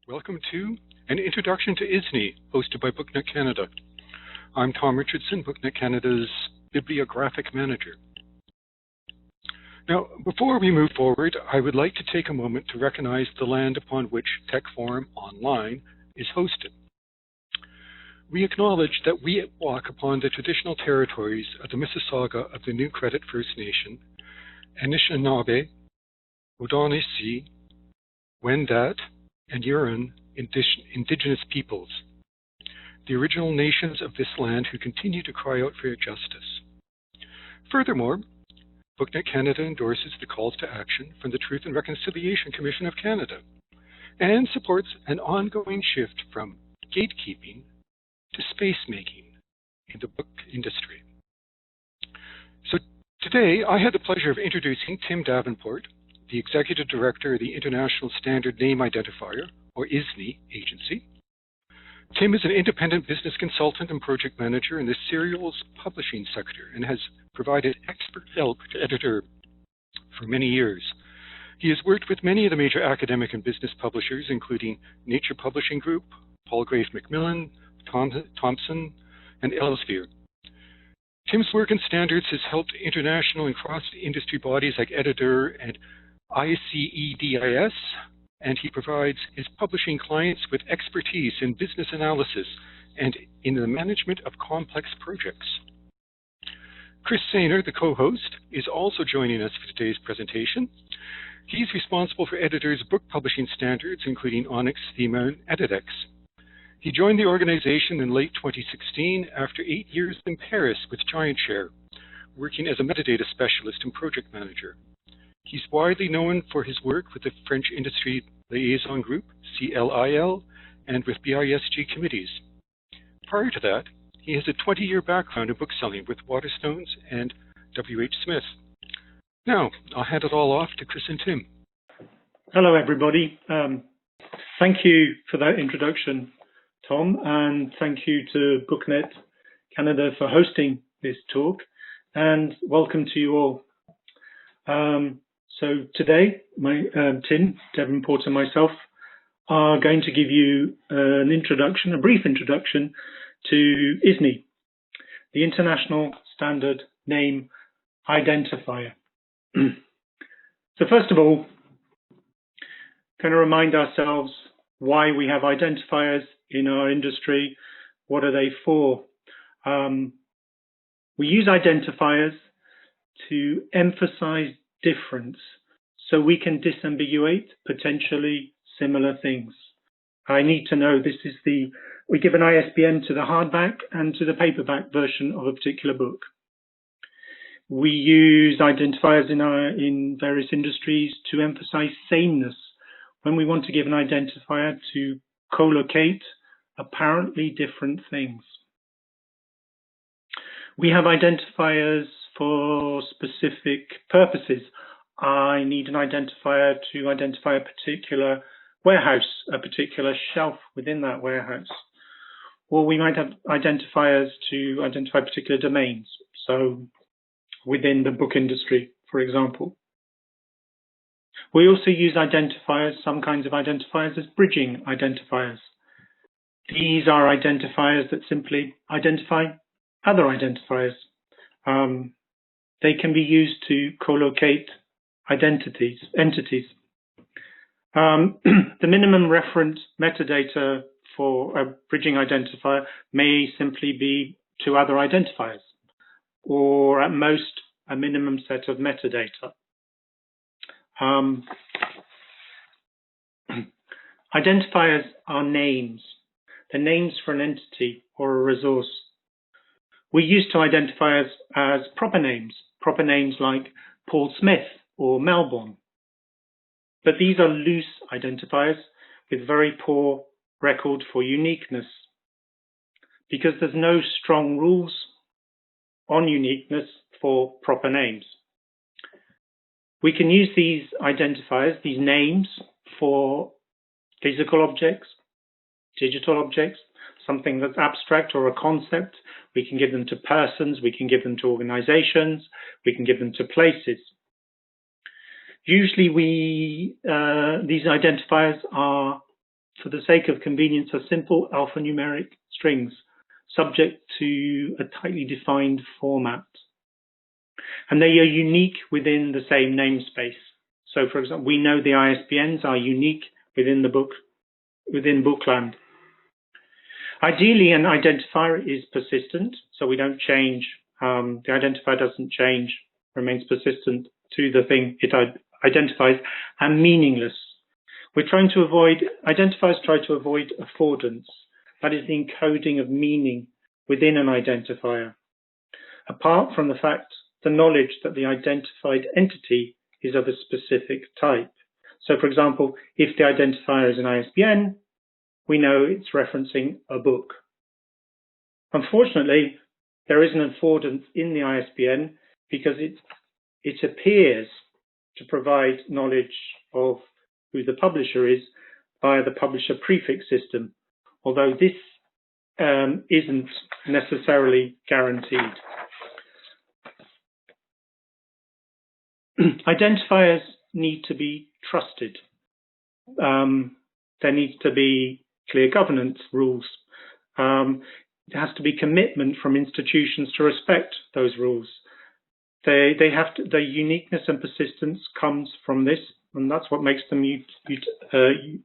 Welcome to An Introduction to ISNI, hosted by BookNet Canada. I'm Tom Richardson, BookNet Canada's Bibliographic Manager. Now, before we move forward, I would like to take a moment to recognize the land upon which TechForum Online is hosted. We acknowledge that we walk upon the traditional territories of the Mississauga of the New Credit First Nation, Anishinaabe, Haudenosaunee, Wendat, and Huron indigenous peoples, the original nations of this land who continue to cry out for justice. Furthermore, BookNet Canada endorses the calls to action from the Truth and Reconciliation Commission of Canada and supports an ongoing shift from gatekeeping to space-making in the book industry. So today, I had the pleasure of introducing Tim Devenport, the Executive Director of the International Standard Name Identifier, or ISNI, agency. Tim is an independent business consultant and project manager in the serials publishing sector and has provided expert help to EDItEUR for many years. He has worked with many of the major academic and business publishers, including Nature Publishing Group, Palgrave Macmillan, Thomson, and Elsevier. Tim's work in standards has helped international and cross-industry bodies like EDItEUR and ICEDIS, and he provides his publishing clients with expertise in business analysis and in the management of complex projects. Chris Saynor, the co-host, is also joining us for today's presentation. He's responsible for EDItEUR's book publishing standards, including Onyx, Thema, and EDITEX. He joined the organization in late 2016 after 8 years in Paris with GiantShare, working as a metadata specialist and project manager. He's widely known for his work with the French Industry Liaison Group, CLIL, and with BISG committees. Prior to that, he has a 20-year background in book selling with Waterstones and W.H. Smith. Now, I'll hand it all off to Chris and Tim. Hello, everybody. Thank you for that introduction, Tom, and thank you to BookNet Canada for hosting this talk, and welcome to you all. So today, Tim Devenport and myself are going to give you an introduction, a brief introduction to ISNI, the International Standard Name Identifier. So first of all, going to remind ourselves why we have identifiers in our industry. What are they for? We use identifiers to emphasize difference so we can disambiguate potentially similar things. I need to know this is we give an ISBN to the hardback and to the paperback version of a particular book. We use identifiers in various industries to emphasize sameness when we want to give an identifier to co-locate apparently different things. We have identifiers for specific purposes. I need an identifier to identify a particular warehouse, a particular shelf within that warehouse. Or we might have identifiers to identify particular domains, so within the book industry, for example. We also use identifiers, some kinds of identifiers, as bridging identifiers. These are identifiers that simply identify other identifiers. They can be used to co-locate entities. The minimum reference metadata for a bridging identifier may simply be to other identifiers, or at most a minimum set of metadata. Identifiers are names. They're names for an entity or a resource. We use to identifiers as proper names like Paul Smith or Melbourne. But these are loose identifiers with very poor record for uniqueness, because there's no strong rules on uniqueness for proper names. We can use these identifiers, these names, for physical objects, digital objects, something that's abstract or a concept. We can give them to persons, we can give them to organizations, we can give them to places. Usually these identifiers are for the sake of convenience, are simple alphanumeric strings subject to a tightly defined format. And they are unique within the same namespace. So, for example, we know the ISBNs are unique within Bookland. Ideally, an identifier is persistent, so we don't change. The identifier doesn't change, remains persistent to the thing it identifies, and meaningless. Identifiers try to avoid affordance, that is the encoding of meaning within an identifier, apart from the knowledge that the identified entity is of a specific type. So, for example, if the identifier is an ISBN, we know it's referencing a book. Unfortunately, there is an affordance in the ISBN because it appears to provide knowledge of who the publisher is via the publisher prefix system, although this isn't necessarily guaranteed. Identifiers need to be trusted. There needs to be clear governance rules. There has to be commitment from institutions to respect those rules. The uniqueness and persistence comes from this, and that's what makes them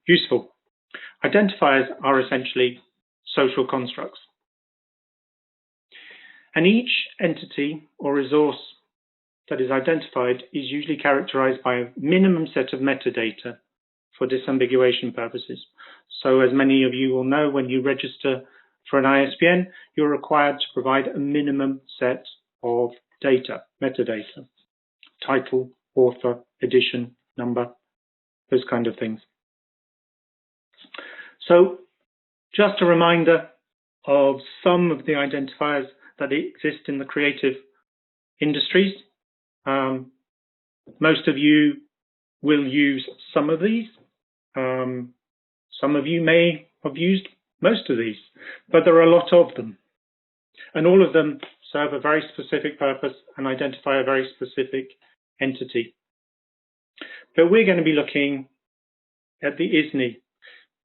useful. Identifiers are essentially social constructs. And each entity or resource that is identified is usually characterized by a minimum set of metadata for disambiguation purposes. So as many of you will know, when you register for an ISBN, you're required to provide a minimum set of data, metadata, title, author, edition, number, those kind of things. So just a reminder of some of the identifiers that exist in the creative industries. Most of you will use some of these. Some of you may have used most of these, but there are a lot of them. And all of them serve a very specific purpose and identify a very specific entity. But we're going to be looking at the ISNI,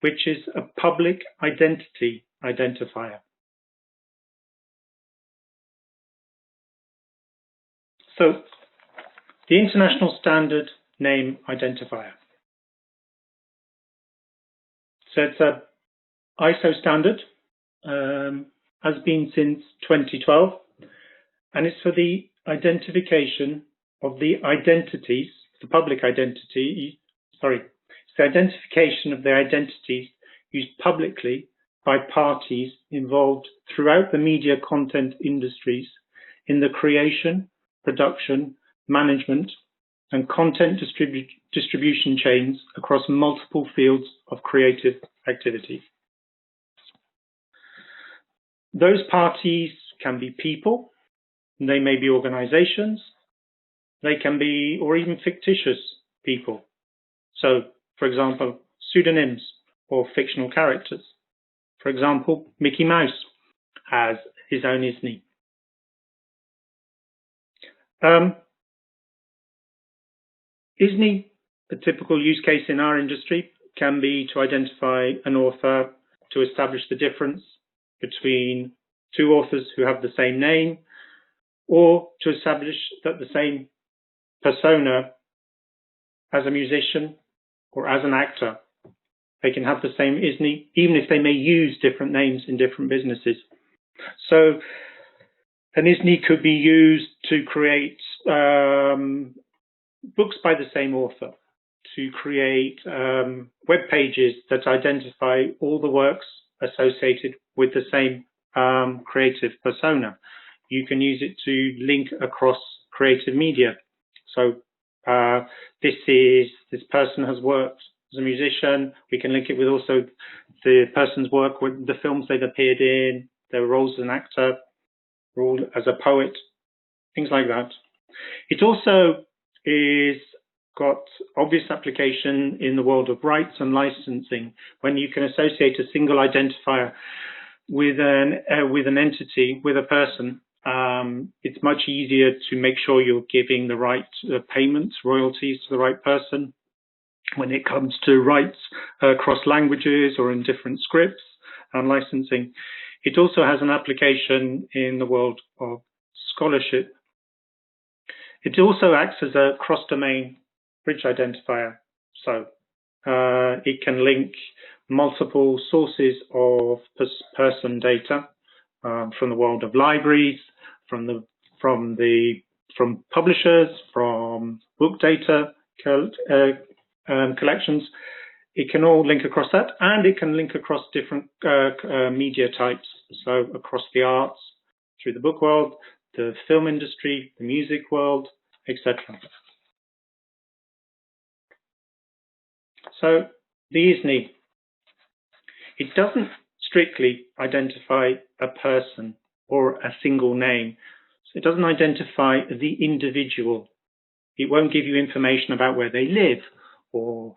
which is a public identity identifier. So, the International Standard Name Identifier. So it's an ISO standard, has been since 2012, and it's for the identification of the identities, the public identity, it's the identification of the identities used publicly by parties involved throughout the media content industries in the creation, production, management, and content distribution chains across multiple fields of creative activity. Those parties can be people, they may be organizations, they can be, or even fictitious people. So, for example, pseudonyms or fictional characters. For example, Mickey Mouse has his own ISNI. ISNI, a typical use case in our industry, can be to identify an author, to establish the difference between two authors who have the same name, or to establish that the same persona as a musician or as an actor, they can have the same ISNI, even if they may use different names in different businesses. So an ISNI could be used to create books by the same author, to create web pages that identify all the works associated with the same creative persona. You can use it to link across creative media. So this person has worked as a musician. We can link it with also the person's work with the films they've appeared in, their roles as an actor, role as a poet, things like that. It also is got obvious application in the world of rights and licensing, when you can associate a single identifier with an entity, with a person. It's much easier to make sure you're giving the right payments, royalties to the right person. when it comes to rights across languages or in different scripts and licensing. It also has an application in the world of scholarship. It also acts as a cross-domain bridge identifier. So it can link multiple sources of person data from the world of libraries, from publishers, from book data collections. It can all link across that, and it can link across different media types. So across the arts, through the book world, the film industry, the music world, etc. So the ISNI, it doesn't strictly identify a person or a single name. So it doesn't identify the individual. It won't give you information about where they live, or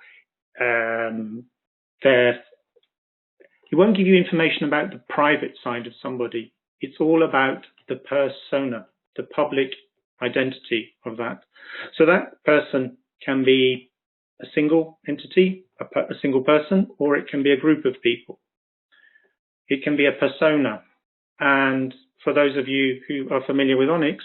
it won't give you information about the private side of somebody. It's all about the persona, the public identity of that. So that person can be a single entity, a single person, or it can be a group of people. It can be a persona. And for those of you who are familiar with Onyx,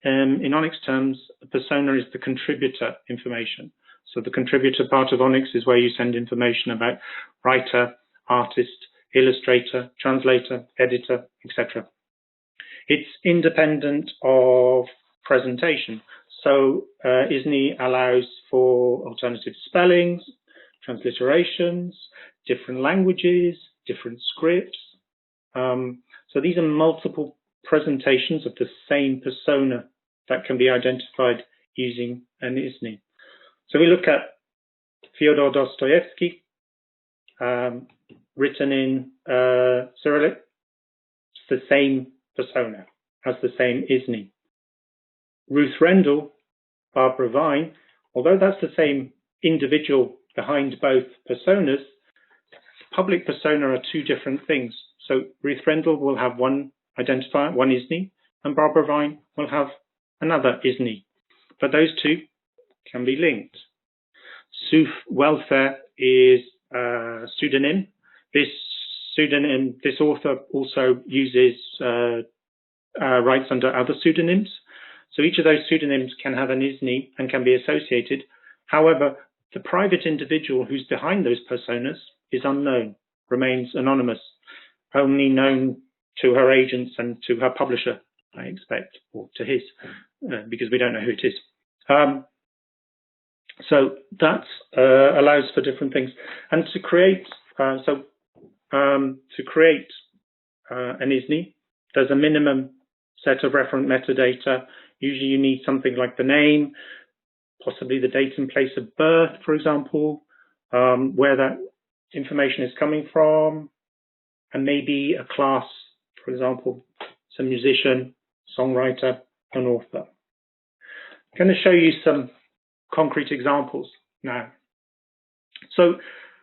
in Onyx terms, a persona is the contributor information. So the contributor part of Onyx is where you send information about writer, artist, illustrator, translator, editor, etc. It's independent of presentation. So ISNI allows for alternative spellings, transliterations, different languages, different scripts. So these are multiple presentations of the same persona that can be identified using an ISNI. So we look at Fyodor Dostoevsky, written in Cyrillic. It's the same persona, has the same ISNI. Ruth Rendell, Barbara Vine, although that's the same individual behind both personas, public persona are two different things. So Ruth Rendell will have one identifier, one ISNI, and Barbara Vine will have another ISNI. But those two can be linked. Suf Welfare is a pseudonym. This author also uses rights under other pseudonyms. So each of those pseudonyms can have an ISNI and can be associated. However, the private individual who's behind those personas is unknown, remains anonymous, only known to her agents and to her publisher, I expect, or to his, because we don't know who it is. So that allows for different things. And to create, an ISNI, there's a minimum set of referent metadata. Usually you need something like the name, possibly the date and place of birth, for example, where that information is coming from, and maybe a class, for example, it's a musician, songwriter, an author. I'm going to show you some concrete examples now. So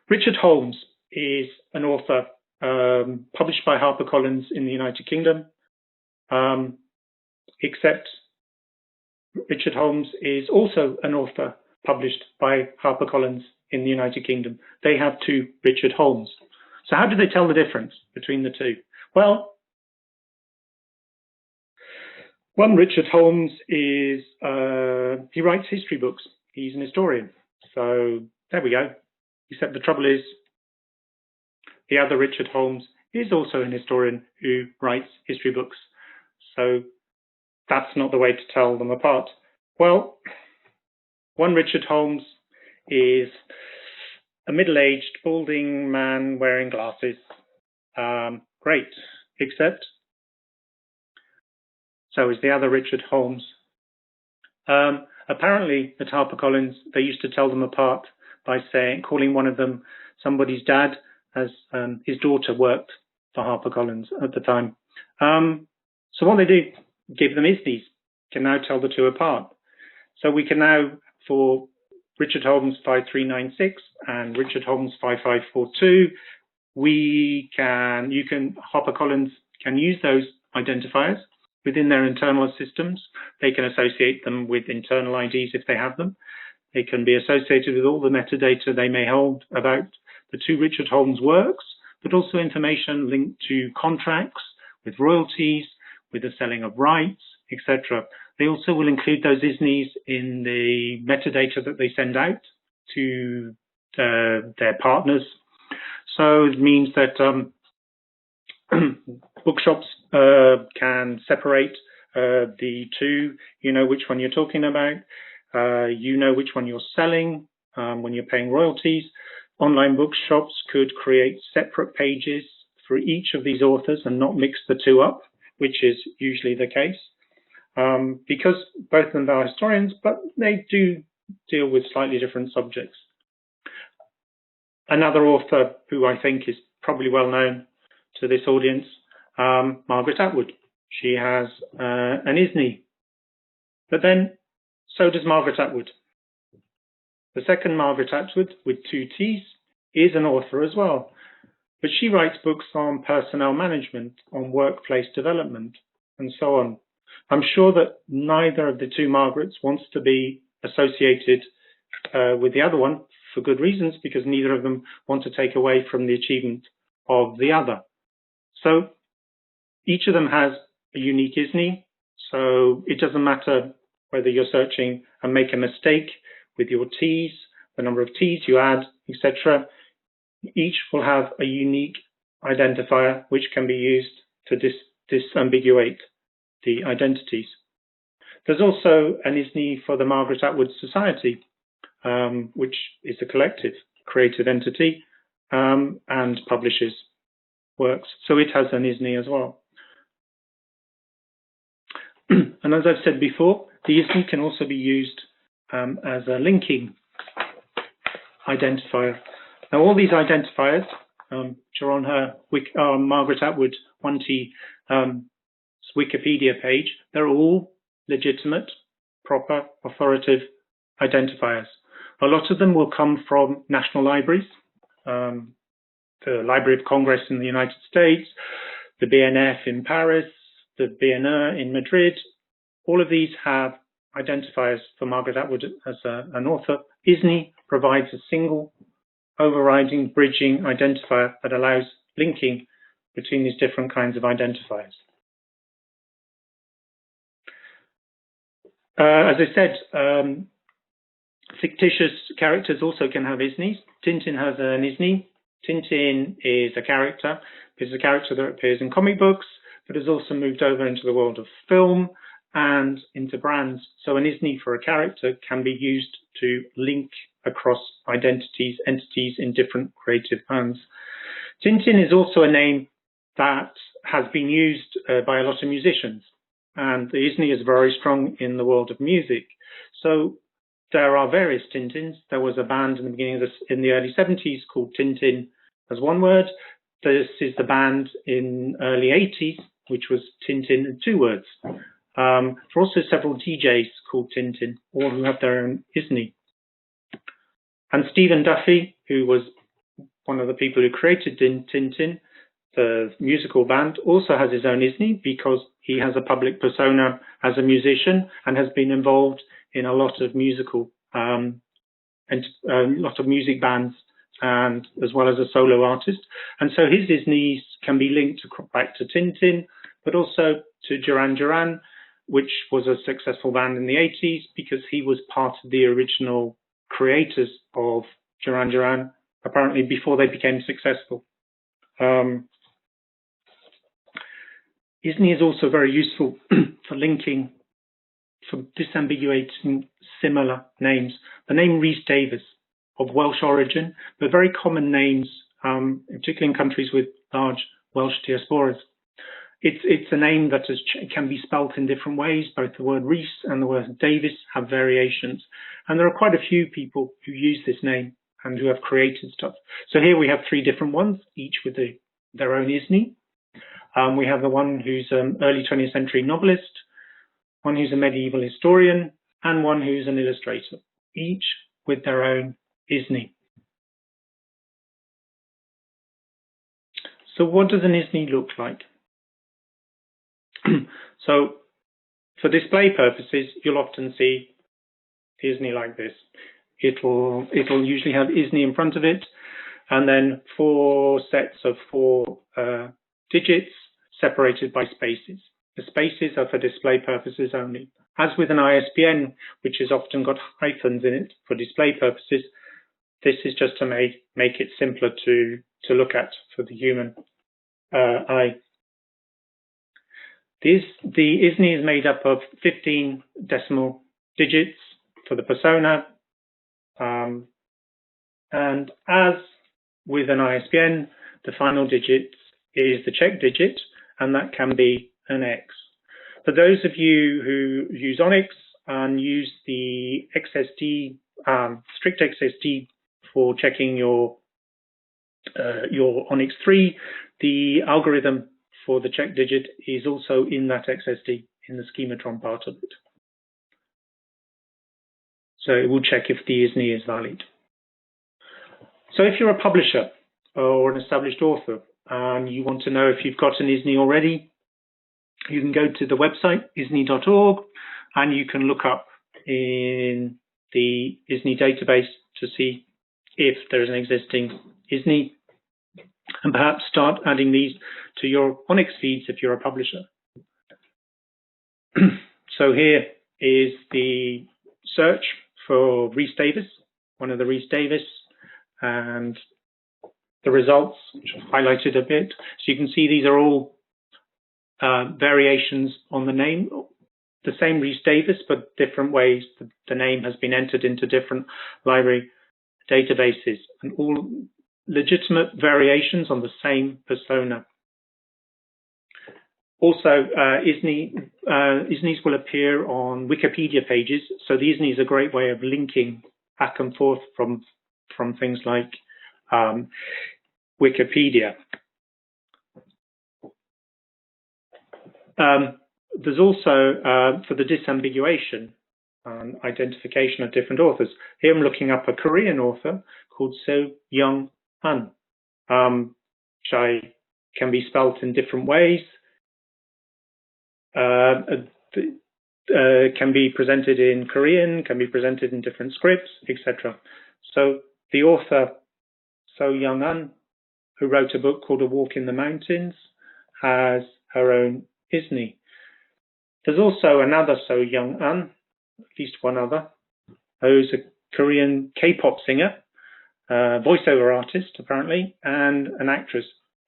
Richard Holmes is an author published by HarperCollins in the United Kingdom, except Richard Holmes is also an author published by HarperCollins in the United Kingdom. They have two Richard Holmes. So how do they tell the difference between the two? Well, one Richard Holmes is, he writes history books. He's an historian. So there we go. Except the trouble is, the other Richard Holmes is also an historian who writes history books. So that's not the way to tell them apart. Well, one Richard Holmes is a middle-aged, balding man wearing glasses. Great, except so is the other Richard Holmes. Apparently, at HarperCollins, they used to tell them apart by calling one of them somebody's dad, as his daughter worked for HarperCollins at the time. So what they do, give them ISNIs, can now tell the two apart. So we can now, for Richard Holmes 5396 and Richard Holmes 5542, HarperCollins can use those identifiers within their internal systems. They can associate them with internal IDs if they have them. It can be associated with all the metadata they may hold about the two Richard Holmes works, but also information linked to contracts, with royalties, with the selling of rights, etc. They also will include those ISNIs in the metadata that they send out to their partners. So it means that bookshops can separate the two. You know which one you're talking about. You know which one you're selling when you're paying royalties. Online bookshops could create separate pages for each of these authors and not mix the two up, which is usually the case, because both of them are historians, but they do deal with slightly different subjects. Another author who I think is probably well known to this audience, Margaret Atwood. She has an ISNI, but then so does Margaret Atwood. The second Margaret Atwood, with 2 T's, is an author as well, but she writes books on personnel management, on workplace development, and so on. I'm sure that neither of the two Margarets wants to be associated with the other one for good reasons, because neither of them want to take away from the achievement of the other. So each of them has a unique ISNI, so it doesn't matter whether you're searching and make a mistake with your T's, the number of T's you add, etc. Each will have a unique identifier which can be used to disambiguate the identities. There's also an ISNI for the Margaret Atwood Society, which is a collective creative entity and publishes works. So it has an ISNI as well. And as I've said before, the ISNI can also be used as a linking identifier. Now, all these identifiers, which are on her Margaret Atwood 1T Wikipedia page, they're all legitimate, proper, authoritative identifiers. A lot of them will come from national libraries, the Library of Congress in the United States, the BNF in Paris, the BNR in Madrid. All of these have identifiers for Margaret Atwood as an author. ISNI provides a single overriding bridging identifier that allows linking between these different kinds of identifiers. As I said, fictitious characters also can have ISNIs. Tintin has an ISNI. Tintin is a character. It's a character that appears in comic books, but has also moved over into the world of film and into brands. So an ISNI for a character can be used to link across identities, entities in different creative hands. Tintin is also a name that has been used by a lot of musicians, and the ISNI is very strong in the world of music. So there are various Tintins. There was a band in the beginning of in the early 70s called Tintin as one word. This is the band in early 80s, which was Tintin in 2 words. There are also several DJs called Tintin, all who have their own ISNI. And Stephen Duffy, who was one of the people who created Tintin, the musical band, also has his own ISNI because he has a public persona as a musician and has been involved in a lot of musical and a lot of music bands, and as well as a solo artist. And so his ISNIs can be linked back to Tintin, but also to Duran Duran, which was a successful band in the 80s because he was part of the original creators of Duran Duran, apparently before they became successful. ISNI is also very useful for linking, for disambiguating similar names. The name Rhys Davis, of Welsh origin, but very common names, particularly in countries with large Welsh diasporas. It's a name that can be spelt in different ways. Both the word Rhys and the word Davis have variations. And there are quite a few people who use this name and who have created stuff. So here we have 3 different ones, each with their own ISNI. We have the one who's an early 20th century novelist, one who's a medieval historian, and one who's an illustrator, each with their own ISNI. So what does an ISNI look like? So for display purposes, you'll often see the ISNI like this. it'll usually have ISNI in front of it, and then 4 sets of 4 digits separated by spaces. The spaces are for display purposes only. As with an ISBN, which has often got hyphens in it for display purposes, this is just to make it simpler to look at for the human eye. The ISNI is made up of 15 decimal digits for the persona, and as with an ISBN, the final digit is the check digit, and that can be an X. For those of you who use Onyx and use the XSD, strict XSD for checking your Onyx 3, the algorithm for the check digit is also in that XSD, in the schematron part of it. So it will check if the ISNI is valid. So if you're a publisher or an established author and you want to know if you've got an ISNI already, you can go to the website, ISNI.org, and you can look up in the ISNI database to see if there is an existing ISNI, and perhaps start adding these to your Onyx feeds if you're a publisher. So here is the search for Rhys Davis, one of the Rhys Davis, and the results, which I've highlighted a bit. So you can see these are all variations on the name, the same Rhys Davis, but different ways the name has been entered into different library databases, and all legitimate variations on the same persona. Also, ISNIs will appear on Wikipedia pages. So the ISNI is a great way of linking back and forth from things like Wikipedia. There's also, for the disambiguation, identification of different authors. Here I'm looking up a Korean author called So-Young Han, which can be spelt in different ways. Can be presented in Korean, can be presented in different scripts, etc. So the author So-Young Han, who wrote a book called A Walk in the Mountains, has her own ISNI. There's also another So-Young Han, at least one other, who's a Korean K-pop singer, voiceover artist apparently, and an actress.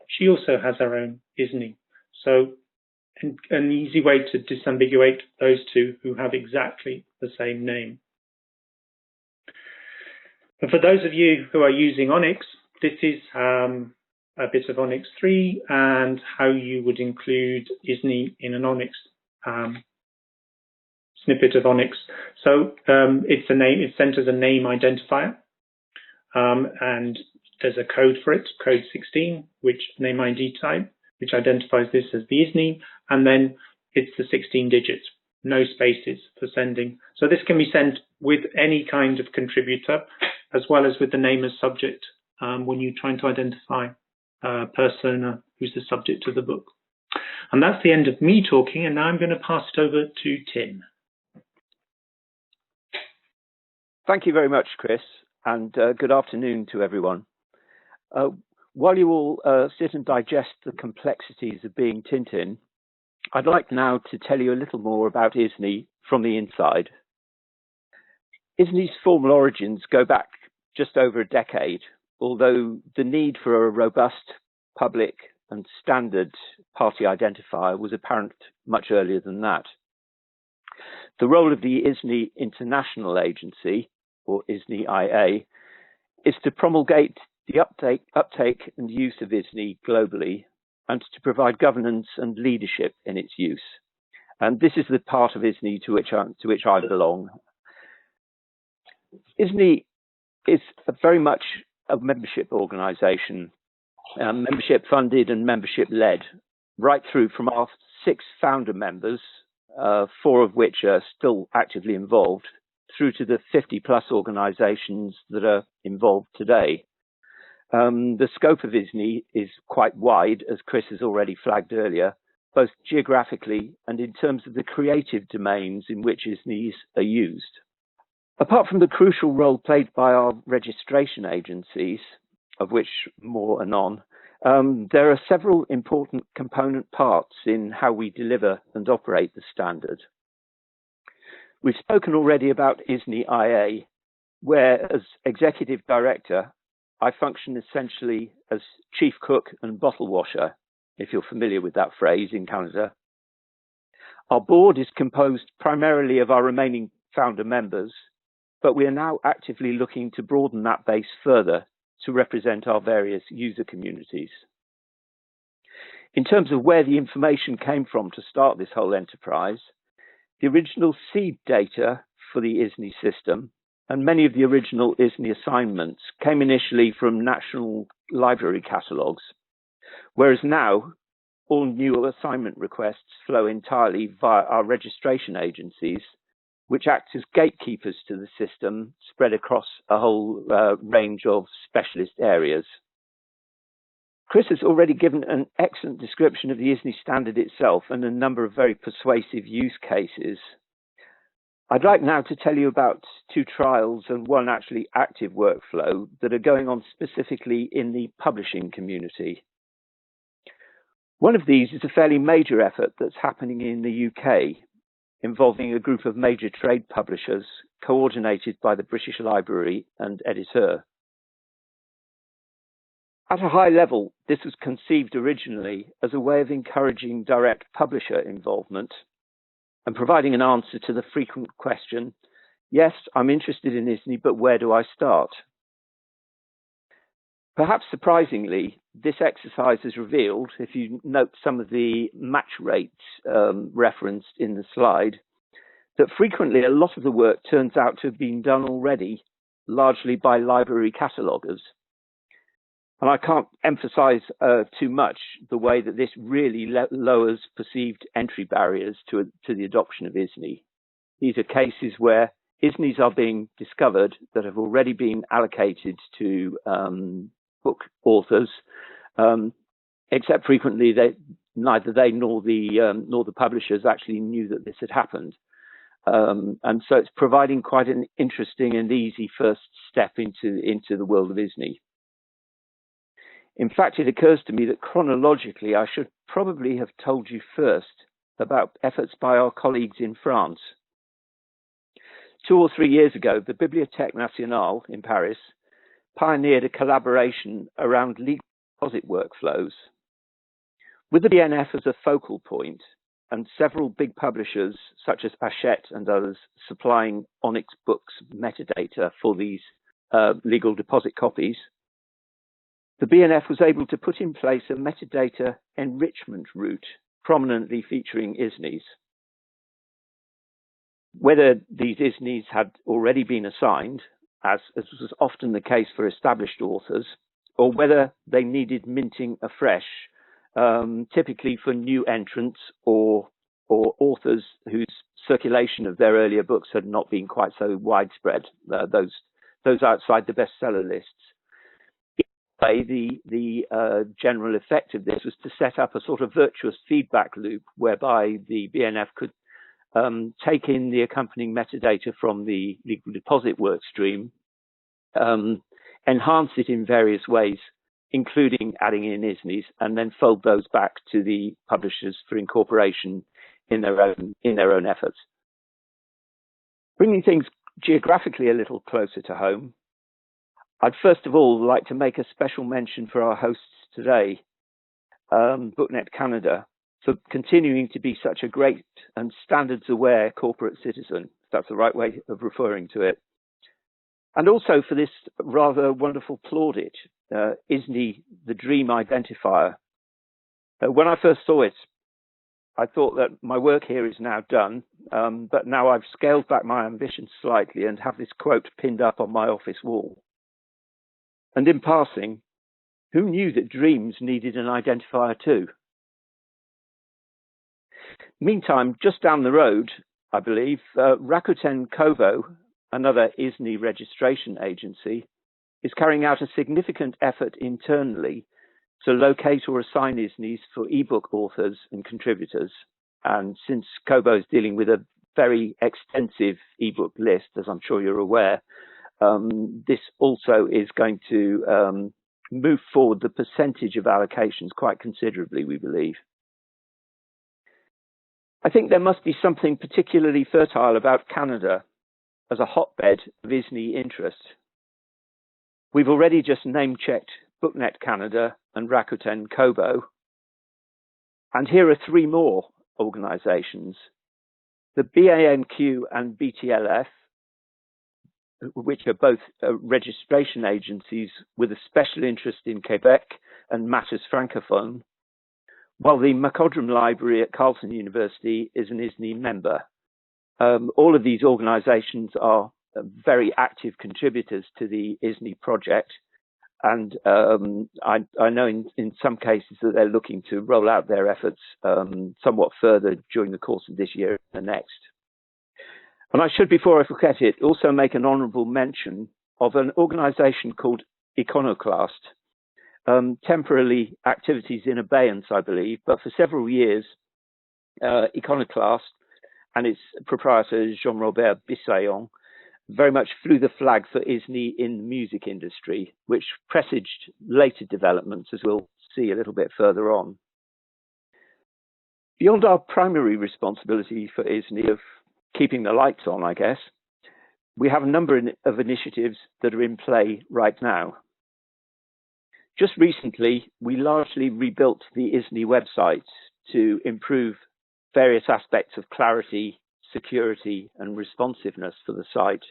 She also has her own ISNI. So an easy way to disambiguate those two who have exactly the same name. And for those of you who are using Onyx, this is a bit of Onyx 3 and how you would include ISNI in an Onyx snippet of Onyx. So it's sent as a name identifier, and there's a code for it, code 16, which name ID type, which identifies this as the ISNI, and then it's the 16 digits, no spaces for sending. So this can be sent with any kind of contributor, as well as with the name as subject when you're trying to identify a persona who's the subject of the book. And that's the end of me talking, and now I'm going to pass it over to Tim. Thank you very much, Chris, and good afternoon to everyone. While you all sit and digest the complexities of being Tintin, I'd like now to tell you a little more about ISNI from the inside. ISNI's formal origins go back just over a decade, although the need for a robust, public and standard party identifier was apparent much earlier than that. The role of the ISNI International Agency, or ISNI-IA, is to promulgate the uptake and use of ISNI globally, and to provide governance and leadership in its use. And this is the part of ISNI to which I belong. ISNI is very much a membership organisation, membership funded and membership led, right through from our 6 founder members, 4 of which are still actively involved, through to the 50+ organisations that are involved today. The scope of ISNI is quite wide, as Chris has already flagged earlier, both geographically and in terms of the creative domains in which ISNIs are used. Apart from the crucial role played by our registration agencies, of which more anon, there are several important component parts in how we deliver and operate the standard. We've spoken already about ISNI IA, where as Executive Director, I function essentially as Chief Cook and Bottle Washer, if you're familiar with that phrase in Canada. Our board is composed primarily of our remaining founder members, but we are now actively looking to broaden that base further to represent our various user communities. In terms of where the information came from to start this whole enterprise, the original seed data for the ISNI system and many of the original ISNI assignments came initially from national library catalogues, whereas now all new assignment requests flow entirely via our registration agencies, which act as gatekeepers to the system spread across a whole range of specialist areas. Chris has already given an excellent description of the ISNI standard itself and a number of very persuasive use cases. I'd like now to tell you about two trials and one actually active workflow that are going on specifically in the publishing community. One of these is a fairly major effort that's happening in the UK, involving a group of major trade publishers coordinated by the British Library and EDItEUR. At a high level, this was conceived originally as a way of encouraging direct publisher involvement and providing an answer to the frequent question, yes, I'm interested in ISNI, but where do I start? Perhaps surprisingly, this exercise has revealed, if you note some of the match rates referenced in the slide, that frequently a lot of the work turns out to have been done already, largely by library cataloguers. And I can't emphasize too much the way that this really lowers perceived entry barriers to the adoption of ISNI. These are cases where ISNIs are being discovered that have already been allocated to book authors, except frequently neither they nor the publishers actually knew that this had happened. And so it's providing quite an interesting and easy first step into the world of ISNI. In fact, it occurs to me that chronologically, I should probably have told you first about efforts by our colleagues in France. 2 or 3 years ago, the Bibliothèque Nationale in Paris pioneered a collaboration around legal deposit workflows. With the BNF as a focal point and several big publishers such as Hachette and others supplying Onyx books metadata for these legal deposit copies, the BNF was able to put in place a metadata enrichment route prominently featuring ISNIs. Whether these ISNIs had already been assigned, as was often the case for established authors, or whether they needed minting afresh, typically for new entrants or authors whose circulation of their earlier books had not been quite so widespread, those outside the bestseller lists. The general effect of this was to set up a sort of virtuous feedback loop whereby the BNF could take in the accompanying metadata from the legal deposit work stream, enhance it in various ways, including adding in ISNIs, and then fold those back to the publishers for incorporation in their own efforts. Bringing things geographically a little closer to home, I'd first of all like to make a special mention for our hosts today, BookNet Canada, for continuing to be such a great and standards-aware corporate citizen, if that's the right way of referring to it. And also for this rather wonderful plaudit, ISNI, the Dream Identifier. When I first saw it, I thought that my work here is now done, but now I've scaled back my ambition slightly and have this quote pinned up on my office wall. And in passing, who knew that dreams needed an identifier too? Meantime, just down the road, I believe, Rakuten Kobo, another ISNI registration agency, is carrying out a significant effort internally to locate or assign ISNIs for ebook authors and contributors. And since Kobo is dealing with a very extensive ebook list, as I'm sure you're aware, this also is going to move forward the percentage of allocations quite considerably, we believe. I think there must be something particularly fertile about Canada as a hotbed of ISNI interest. We've already just name-checked BookNet Canada and Rakuten Kobo. And here are three more organizations. The BAMQ and BTLF, which are both registration agencies with a special interest in Quebec and matters francophone, while the Macodrum Library at Carleton University is an ISNI member. All of these organizations are very active contributors to the ISNI project, and I know in some cases that they're looking to roll out their efforts somewhat further during the course of this year and the next. And I should, before I forget it, also make an honourable mention of an organisation called Iconoclast, temporarily activities in abeyance, I believe, but for several years, Iconoclast and its proprietor, Jean-Robert Bissaillon, very much flew the flag for ISNI in the music industry, which presaged later developments, as we'll see a little bit further on. Beyond our primary responsibility for ISNI of keeping the lights on, I guess, we have a number of initiatives that are in play right now. Just recently, we largely rebuilt the ISNI website to improve various aspects of clarity, security, and responsiveness for the site.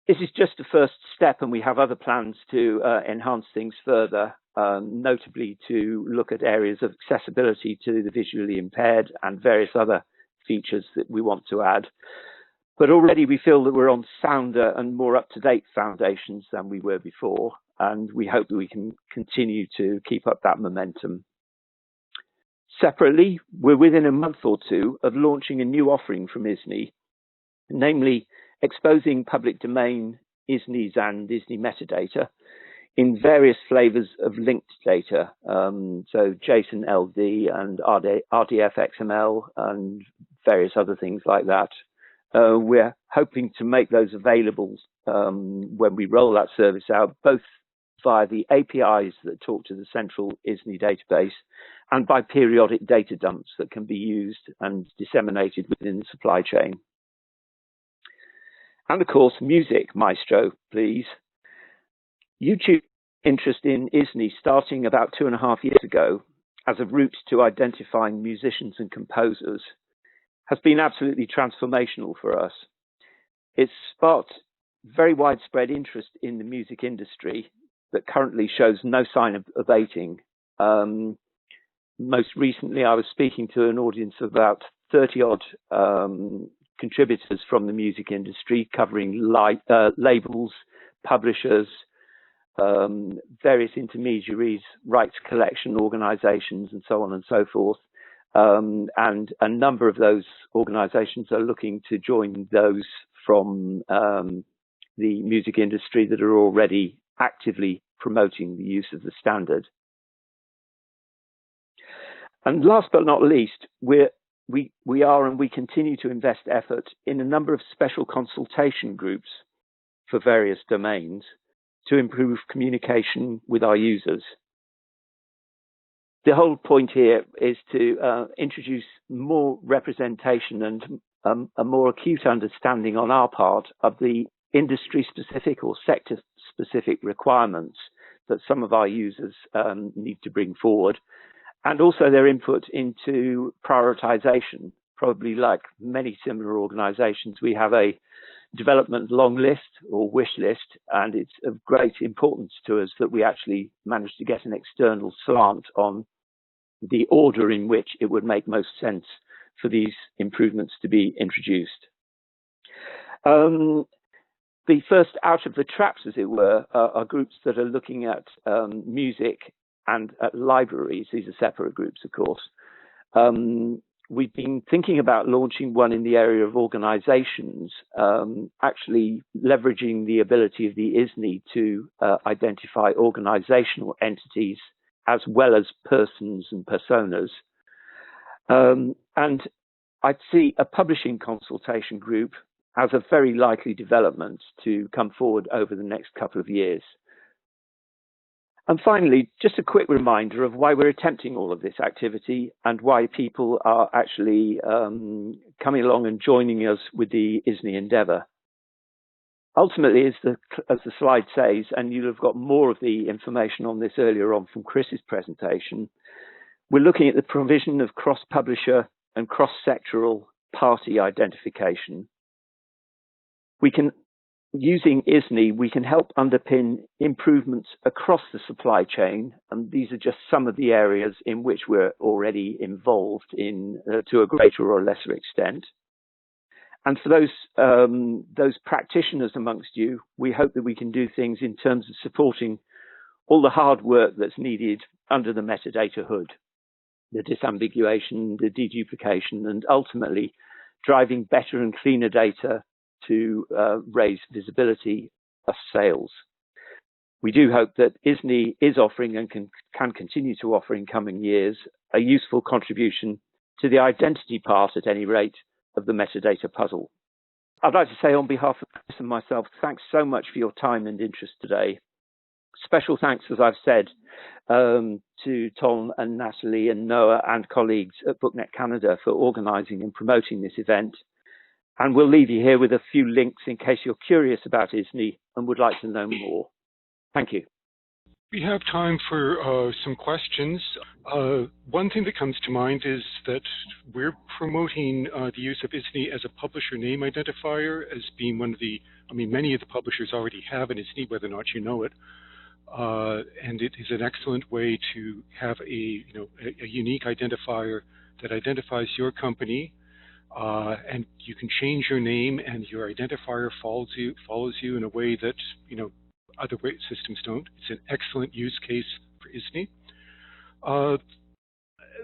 This is just a first step, and we have other plans to enhance things further, notably to look at areas of accessibility to the visually impaired and various other features that we want to add. But already we feel that we're on sounder and more up-to-date foundations than we were before, and we hope that we can continue to keep up that momentum. Separately, we're within a month or two of launching a new offering from ISNI, namely exposing public domain ISNIs and ISNI metadata in various flavors of linked data, so JSON LD and RDF XML and various other things like that. We're hoping to make those available when we roll that service out, both via the APIs that talk to the central ISNI database and by periodic data dumps that can be used and disseminated within the supply chain. And of course, music, Maestro, please. YouTube interest in ISNI starting about 2.5 years ago as a route to identifying musicians and composers has been absolutely transformational for us. It's sparked very widespread interest in the music industry that currently shows no sign of abating. Most recently, I was speaking to an audience of about 30-odd contributors from the music industry, covering labels, publishers, various intermediaries, rights collection organizations, and so on and so forth. And a number of those organizations are looking to join those from the music industry that are already actively promoting the use of the standard. And last but not least, we are and we continue to invest effort in a number of special consultation groups for various domains to improve communication with our users. The whole point here is to introduce more representation and a more acute understanding on our part of the industry-specific or sector-specific requirements that some of our users need to bring forward, and also their input into prioritization. Probably like many similar organizations, we have a development long list or wish list, and it's of great importance to us that we actually manage to get an external slant on the order in which it would make most sense for these improvements to be introduced. The first out of the traps, as it were, are groups that are looking at music and at libraries. These are separate groups, of course. We've been thinking about launching one in the area of organizations, actually leveraging the ability of the ISNI to identify organizational entities as well as persons and personas. And I'd see a publishing consultation group as a very likely development to come forward over the next couple of years. And finally, just a quick reminder of why we're attempting all of this activity and why people are actually coming along and joining us with the ISNI endeavour. Ultimately, as the slide says, and you'll have got more of the information on this earlier on from Chris's presentation, we're looking at the provision of cross-publisher and cross-sectoral party identification. Using ISNI, we can help underpin improvements across the supply chain, and these are just some of the areas in which we're already involved in to a greater or lesser extent. And for those practitioners amongst you, we hope that we can do things in terms of supporting all the hard work that's needed under the metadata hood, the disambiguation, the deduplication, and ultimately driving better and cleaner data to raise visibility of sales. We do hope that ISNI is offering and can continue to offer in coming years a useful contribution to the identity part, at any rate, of the metadata puzzle. I'd like to say on behalf of Chris and myself, thanks so much for your time and interest today. Special thanks, as I've said, to Tom and Natalie and Noah and colleagues at BookNet Canada for organising and promoting this event. And we'll leave you here with a few links in case you're curious about ISNI and would like to know more. Thank you. We have time for some questions. One thing that comes to mind is that we're promoting the use of ISNI as a publisher name identifier as being one of the, many of the publishers already have an ISNI, whether or not you know it. And it is an excellent way to have a unique identifier that identifies your company. And you can change your name, and your identifier follows you in a way that other systems don't. It's an excellent use case for ISNI.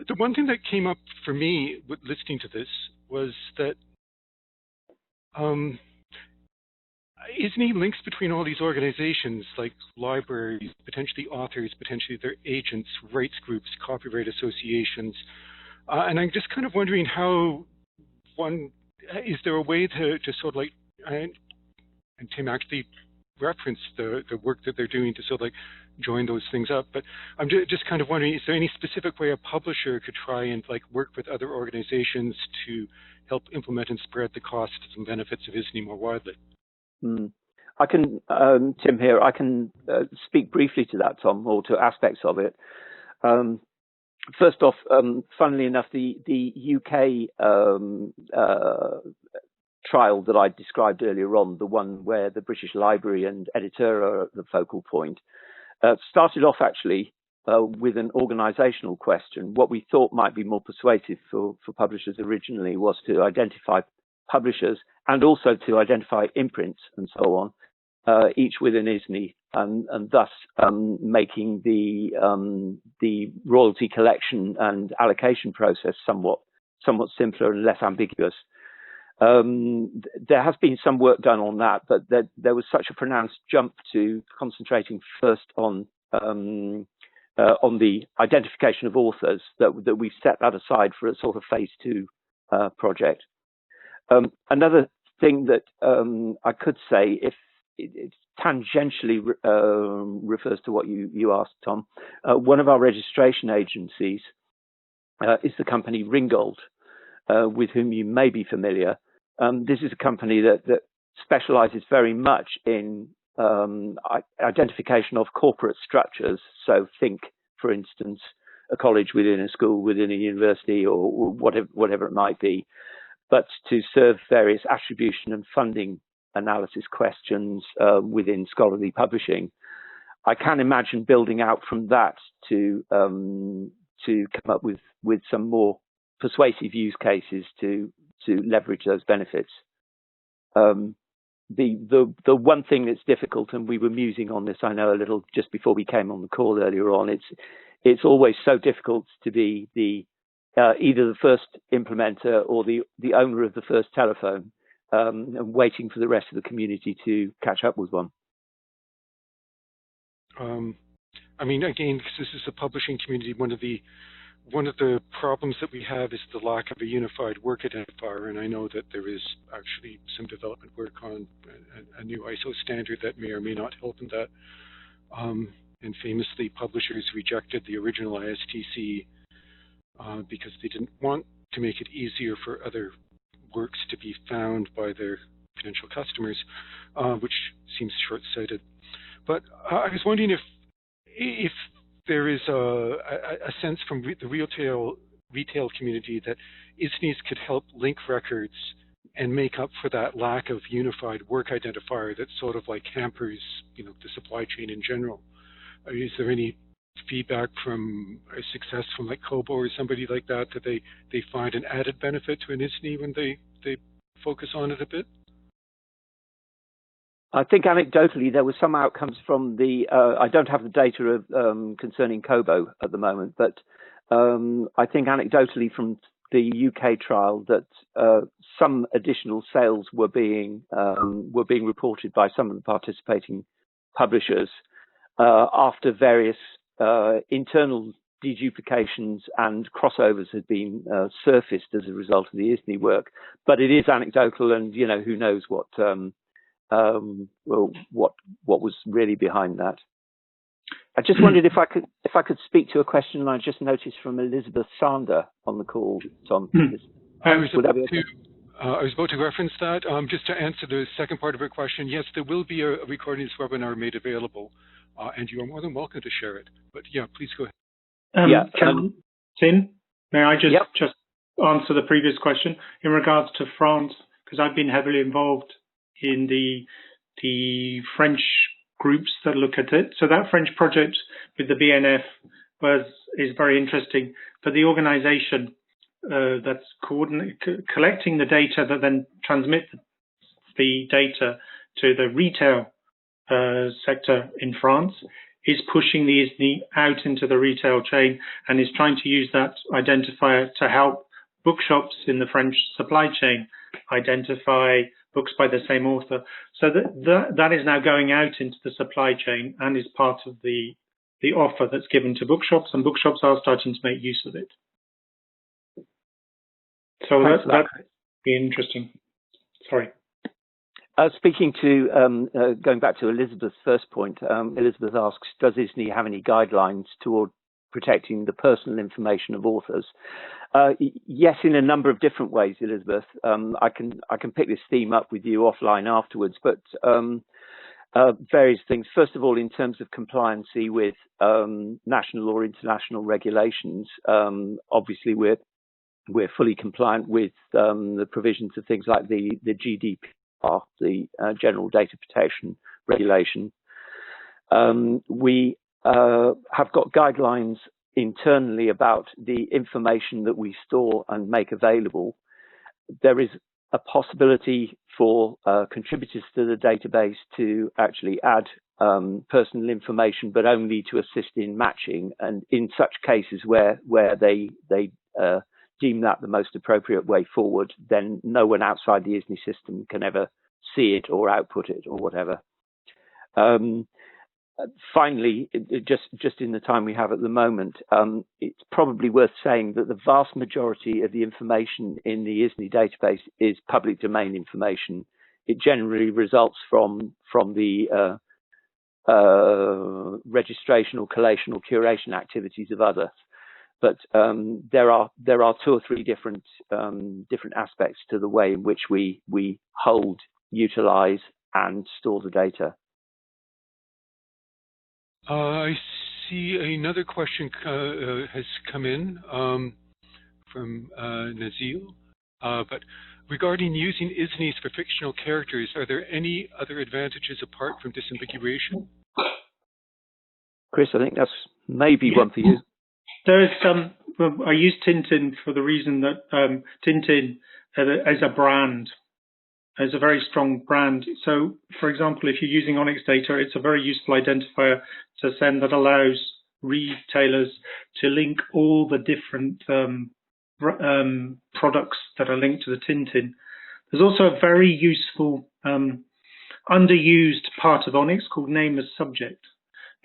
The one thing that came up for me with listening to this was that ISNI links between all these organizations like libraries, potentially authors, potentially their agents, rights groups, copyright associations, and I'm just kind of wondering how. Is there a way to sort of like, and Tim actually referenced the work that they're doing to sort of like join those things up, but I'm just kind of wondering, is there any specific way a publisher could try and like work with other organizations to help implement and spread the costs and benefits of ISNI more widely? I can, Tim here, I can speak briefly to that, Tom, or to aspects of it. First off, funnily enough, the UK trial that I described earlier on, the one where the British Library and EDITEUR are the focal point, started off actually with an organisational question. What we thought might be more persuasive for publishers originally was to identify publishers and also to identify imprints and so on, each with an ISNI, and thus making the royalty collection and allocation process somewhat simpler and less ambiguous. There has been some work done on that, but there was such a pronounced jump to concentrating first on the identification of authors that we set that aside for a sort of phase 2 project. Another thing that I could say, if it tangentially refers to what you asked, Tom, one of our registration agencies is the company Ringgold, with whom you may be familiar. This is a company that specializes very much in identification of corporate structures. So think, for instance, a college within a school, within a university, or whatever it might be, but to serve various attribution and funding analysis questions within scholarly publishing. I can imagine building out from that to come up with some more persuasive use cases to leverage those benefits. The one thing that's difficult, and we were musing on this, I know, a little just before we came on the call earlier on, it's always so difficult to be either the first implementer or the owner of the first telephone, and waiting for the rest of the community to catch up with one. I mean, again, because this is a publishing community, one of the one of the problems that we have is the lack of a unified work identifier, and I know that there is actually some development work on a new ISO standard that may or may not help in that. And famously, publishers rejected the original ISTC because they didn't want to make it easier for other works to be found by their potential customers, which seems short-sighted. But I was wondering if there is a sense from the retail community that ISNIs could help link records and make up for that lack of unified work identifier that sort of like hampers, the supply chain in general. Is there any feedback from a success from like Kobo or somebody like that they find an added benefit to an ISNI when they focus on it a bit? I think anecdotally there were some outcomes from the, I don't have the data concerning Kobo at the moment, but I think anecdotally from the UK trial that some additional sales were being reported by some of the participating publishers after various internal deduplications and crossovers had been surfaced as a result of the ISNI work. But it is anecdotal, and who knows what was really behind that. I just wondered if I could speak to a question I just noticed from Elizabeth Sander on the call, Tom. I was about to reference that. Just to answer the second part of her question, yes, there will be a recording of this webinar made available, and you are more than welcome to share it. But yeah, please go ahead. Tin, may I just answer the previous question in regards to France, because I've been heavily involved in the French groups that look at it. So that French project with the BNF is very interesting. But the organization that's collecting the data that then transmit the data to the retail sector in France is pushing the ISNI out into the retail chain and is trying to use that identifier to help bookshops in the French supply chain identify books by the same author. So that is now going out into the supply chain and is part of the offer that's given to bookshops, and bookshops are starting to make use of it. So that'd be interesting. Sorry. Speaking to, going back to Elizabeth's first point, Elizabeth asks, does ISNI have any guidelines toward protecting the personal information of authors? Yes, in a number of different ways, Elizabeth. I can pick this theme up with you offline afterwards, but various things. First of all, in terms of compliancy with national or international regulations, obviously we're fully compliant with the provisions of things like the GDPR, the General Data Protection Regulation. We have got guidelines internally about the information that we store and make available. There is a possibility for contributors to the database to actually add personal information, but only to assist in matching. And in such cases where they deem that the most appropriate way forward, then no one outside the ISNI system can ever see it or output it or whatever. Finally, just in the time we have at the moment, it's probably worth saying that the vast majority of the information in the ISNI database is public domain information. It generally results from the registration or collation or curation activities of others. But there are 2 or 3 different aspects to the way in which we hold, utilize, and store the data. I see another question has come in from Nazil, but regarding using ISNIs for fictional characters, are there any other advantages apart from disambiguation? Chris, I think that's maybe one for you. There is I use Tintin for the reason that Tintin as a brand, as a very strong brand. So, for example, if you're using Onyx data, it's a very useful identifier to send that allows retailers to link all the different products that are linked to the Tintin. There's also a very useful underused part of Onyx called name as subject.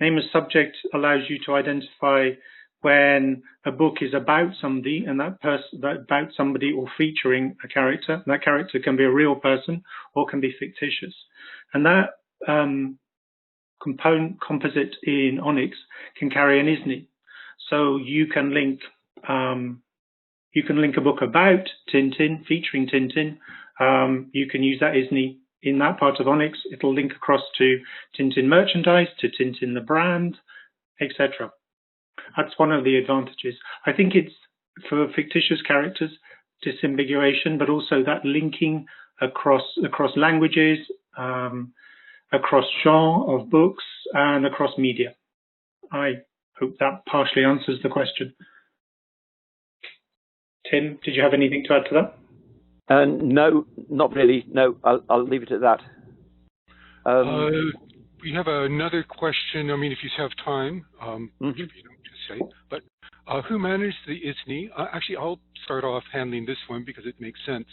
Name as subject allows you to identify when a book is about somebody and about somebody or featuring a character. And that character can be a real person or can be fictitious. And that composite in Onyx can carry an ISNI. So you can link a book about Tintin, featuring Tintin. You can use that ISNI in that part of Onyx. It'll link across to Tintin merchandise, to Tintin the brand, etc. That's one of the advantages. I think it's for fictitious characters, disambiguation, but also that linking across languages, across genre of books, and across media. I hope that partially answers the question. Tim, did you have anything to add to that? No, not really. No, I'll leave it at that. We have another question. I mean, if you have time, if you don't just say, but who managed the ISNI? Actually, I'll start off handling this one because it makes sense.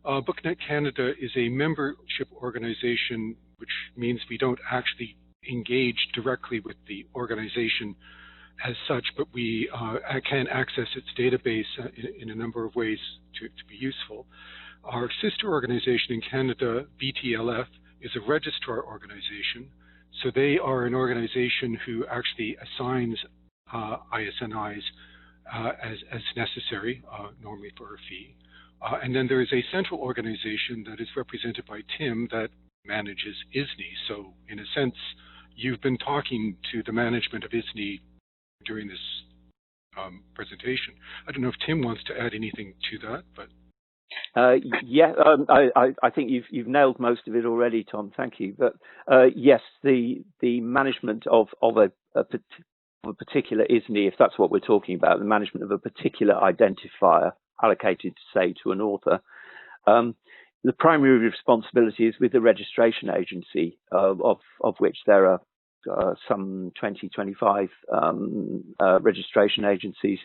BookNet Canada is a membership organization, which means we don't actually engage directly with the organization as such, but we can access its database in a number of ways to be useful. Our sister organization in Canada, BTLF, is a registrar organization. So they are an organization who actually assigns ISNIs as necessary, normally for a fee. And then there is a central organization that is represented by Tim that manages ISNI. So in a sense, you've been talking to the management of ISNI during this presentation. I don't know if Tim wants to add anything to that, but yeah, I think you've nailed most of it already, Tom. Thank you. But yes, the management of a particular ISNI, if that's what we're talking about, the management of a particular identifier allocated, say, to an author, the primary responsibility is with the registration agency, of which there are some 25 registration agencies,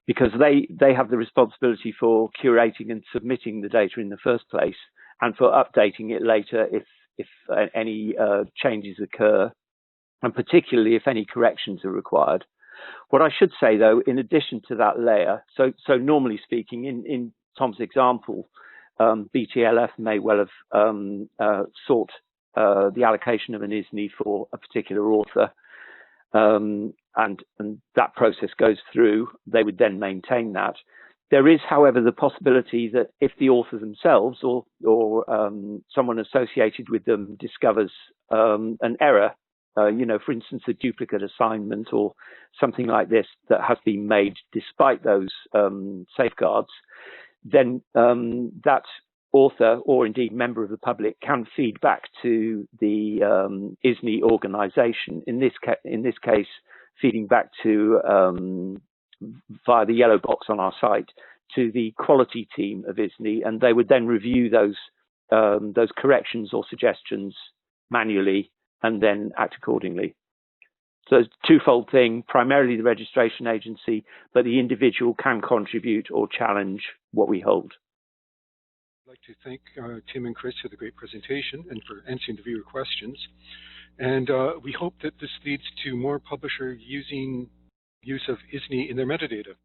because they have the responsibility for curating and submitting the data in the first place, and for updating it later if any changes occur, and particularly if any corrections are required. What I should say, though, in addition to that layer, so normally speaking, in Tom's example, BTLF may well have sought the allocation of an ISNI for a particular author, and that process goes through. They would then maintain that. There is, however, the possibility that if the author themselves or someone associated with them discovers an error, for instance, a duplicate assignment or something like this that has been made despite those safeguards, then that author or indeed member of the public can feed back to the ISNI organization. In this case, feeding back to via the yellow box on our site to the quality team of ISNI, and they would then review those corrections or suggestions manually and then act accordingly. So it's a twofold thing, primarily the registration agency, but the individual can contribute or challenge what we hold. I'd like to thank Tim and Chris for the great presentation and for answering the viewer questions. And we hope that this leads to more publishers using use of ISNI in their metadata.